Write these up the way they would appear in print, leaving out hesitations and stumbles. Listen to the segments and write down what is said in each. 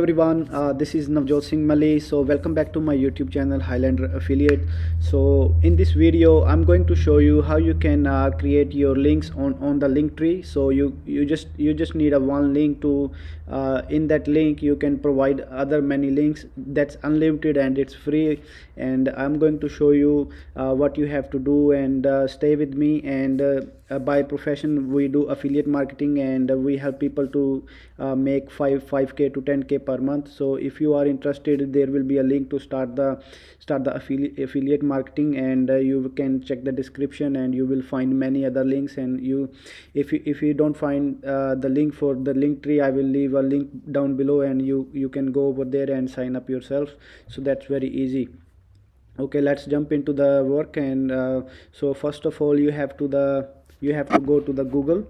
Everyone, this is Navjot Singh Mali. So welcome back to my YouTube channel Highlander Affiliate. So in this video I'm going to show you how you can create your links on the Linktree. So you just need a one link to in that link you can provide other many links. That's unlimited and it's free, and I'm going to show you what you have to do, and stay with me. And by profession we do affiliate marketing, and we help people to make 5k to 10k per month. So if you are interested, there will be a link to start the affiliate marketing, and you can check the description and you will find many other links. And if you don't find the link for the link tree, I will leave a link down below, and you can go over there and sign up yourself. So that's very easy. Okay, let's jump into the work. And so first of all, you have to go to the Google.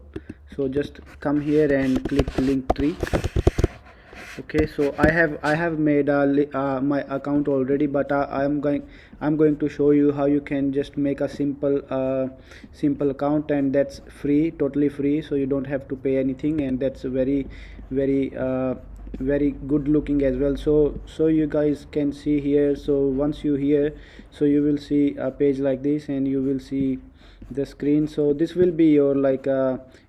So just come here and click Linktree. Okay, so I have made my account already, but I'm going to show you how you can just make a simple account, and that's free, totally free, so you don't have to pay anything, and that's very good looking as well. So you guys can see here. So once you here, so you will see a page like this, and you will see the screen. So this will be your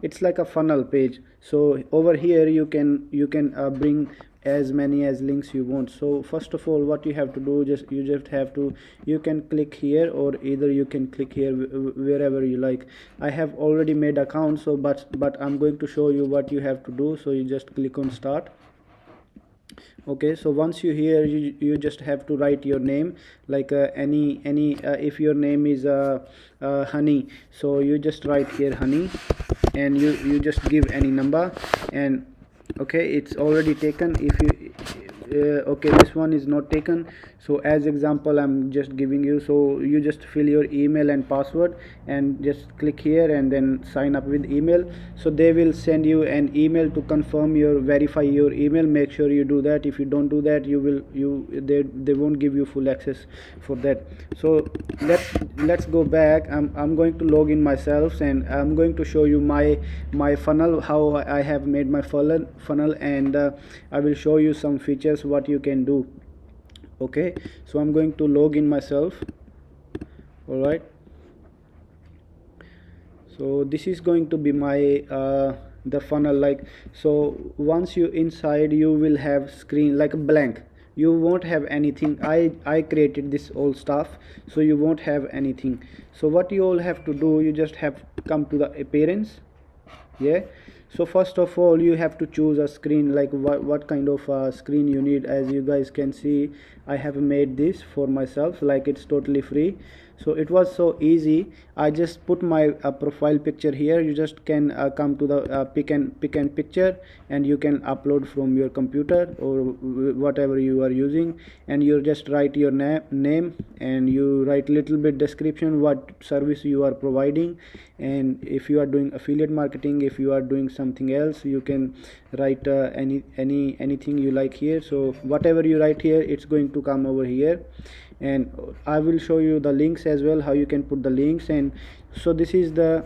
it's like a funnel page. So over here you can bring as many as links you want. So first of all, what you have to do, you just have to, you can click here, or either you can click here wherever you like. I have already made account, so but I'm going to show you what you have to do. So you just click on start. Okay, so once you here, you just have to write your name, like any if your name is Honey, so you just write here Honey, and you just give any number. And okay, it's already taken. If you okay, this one is not taken, so as example I'm just giving you. So you just fill your email and password, and just click here and then sign up with email. So they will send you an email to confirm your verify your email. Make sure you do that. If you don't do that, they won't give you full access for that. So let's go back. I'm going to log in myself, and I'm going to show you my funnel, how I have made my funnel, and I will show you some features what you can do. Okay, so I'm going to log in myself. All right, so this is going to be my the funnel. Like, so once you inside, you will have screen like blank. You won't have anything. I created this all stuff, so you won't have anything. So what you all have to do, you just have come to the appearance. Yeah, so first of all, you have to choose a screen, like what kind of screen you need. As you guys can see, I have made this for myself, like it's totally free. So it was so easy. I just put my profile picture here. You just can come to the pick and picture, and you can upload from your computer or whatever you are using. And you just write your name, and you write little bit description what service you are providing. And if you are doing affiliate marketing, if you are doing something else, you can write anything you like here. So whatever you write here, it's going to come over here. And I will show you the links as well, how you can put the links. And so this is the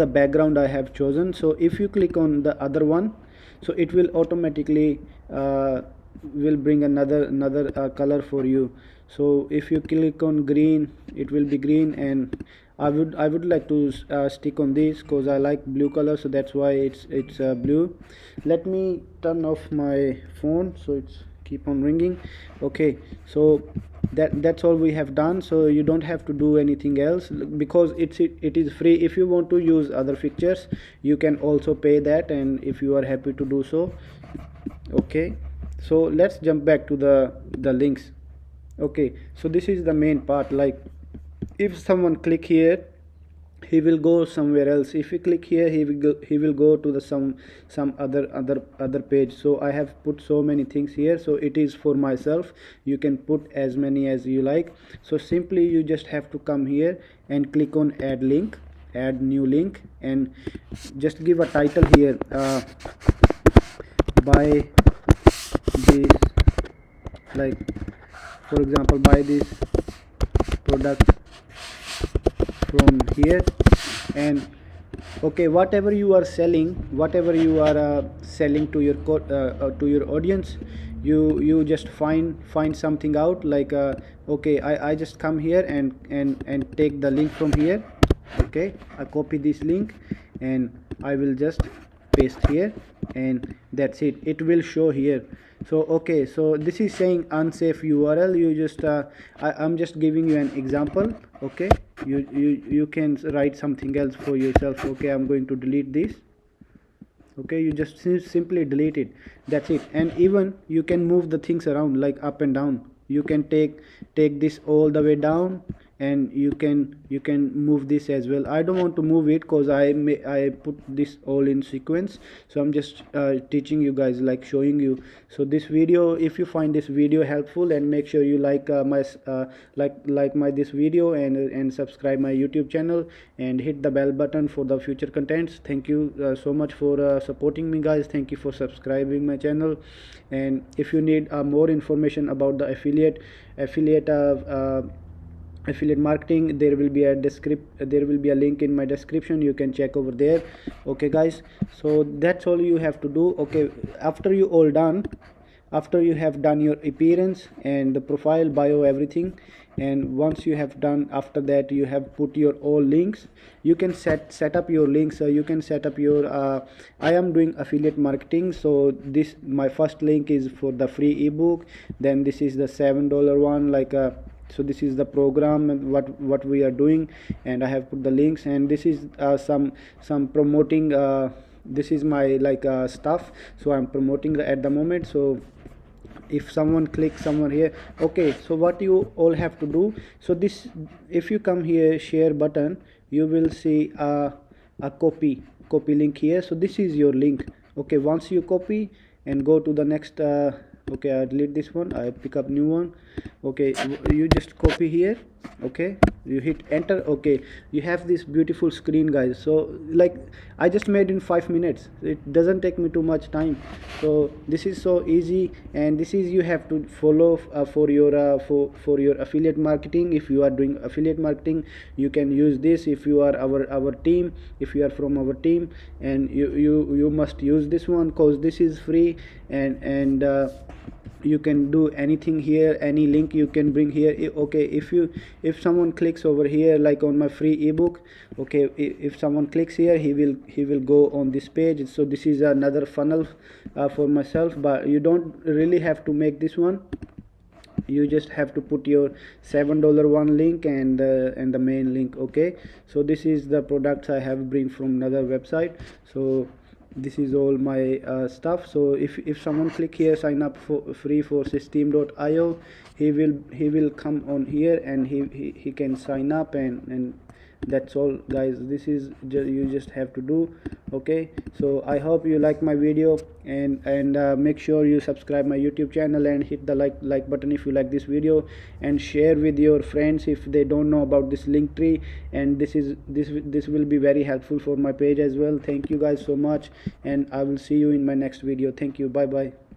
background I have chosen. So if you click on the other one, so it will automatically will bring another color for you. So if you click on green, it will be green, and I would like to stick on this because I like blue color, so that's why it's blue. Let me turn off my phone so it's keep on ringing. Okay, so that's all we have done. So you don't have to do anything else because it is free. If you want to use other features, you can also pay that, and if you are happy to do so. Okay, so let's jump back to the links. Okay, so this is the main part. Like, if someone click here, he will go somewhere else. If you click here, he will go to the some other page. So I have put so many things here, so it is for myself. You can put as many as you like. So simply you just have to come here and click on add link, add new link, and just give a title here, buy this, like for example, buy this product from here. And okay, whatever you are selling, whatever you are selling to your to your audience, you just find something out, like okay, I just come here and take the link from here. Okay, I copy this link and I will just paste here, and that's it, it will show here. So okay, so this is saying unsafe URL. You just I'm just giving you an example. Okay, you can write something else for yourself. Okay, I'm going to delete this. Okay, you just simply delete it, that's it. And even you can move the things around, like up and down. You can take this all the way down, and you can move this as well. I don't want to move it because I put this all in sequence, so I'm just teaching you guys, like showing you. So this video, if you find this video helpful, and make sure you like my like my this video, and subscribe my YouTube channel, and hit the bell button for the future contents. Thank you so much for supporting me, guys. Thank you for subscribing my channel. And if you need more information about the affiliate marketing, there will be a link in my description, you can check over there. Okay guys, so that's all you have to do. Okay, after you have done your appearance and the profile, bio, everything, and once you have done, after that you have put your all links. You can set up your links. You can set up your I am doing affiliate marketing, so this, my first link is for the free ebook, then this is the $7 one, like so this is the program and what we are doing, and I have put the links. And this is some promoting, this is my like stuff, so I'm promoting at the moment. So if someone clicks somewhere here, okay, so what you all have to do, so this, if you come here, share button, you will see a copy link here. So this is your link. Okay, once you copy and go to the next okay, I delete this one, I pick up new one. Okay, you just copy here. Okay, you hit enter. Okay, you have this beautiful screen, guys. So like I just made in 5 minutes, it doesn't take me too much time. So this is so easy, and this is you have to follow for your affiliate marketing. If you are doing affiliate marketing, you can use this. If you are our team, if you are from our team, and you must use this one, because this is free, and you can do anything here, any link you can bring here. Okay, if someone clicks over here, like on my free ebook, okay, if someone clicks here, he will go on this page. So this is another funnel for myself, but you don't really have to make this one. You just have to put your $7 one link and the main link. Okay, so this is the products I have bring from another website. So this is all my stuff. So if someone click here, sign up for free for System.io, he will come on here, and he can sign up, and that's all, guys. This is you just have to do. Okay, so I hope you like my video, and make sure you subscribe my YouTube channel and hit the like button if you like this video, and share with your friends if they don't know about this Linktree. And this will be very helpful for my page as well. Thank you guys so much, and I will see you in my next video. Thank you, bye bye.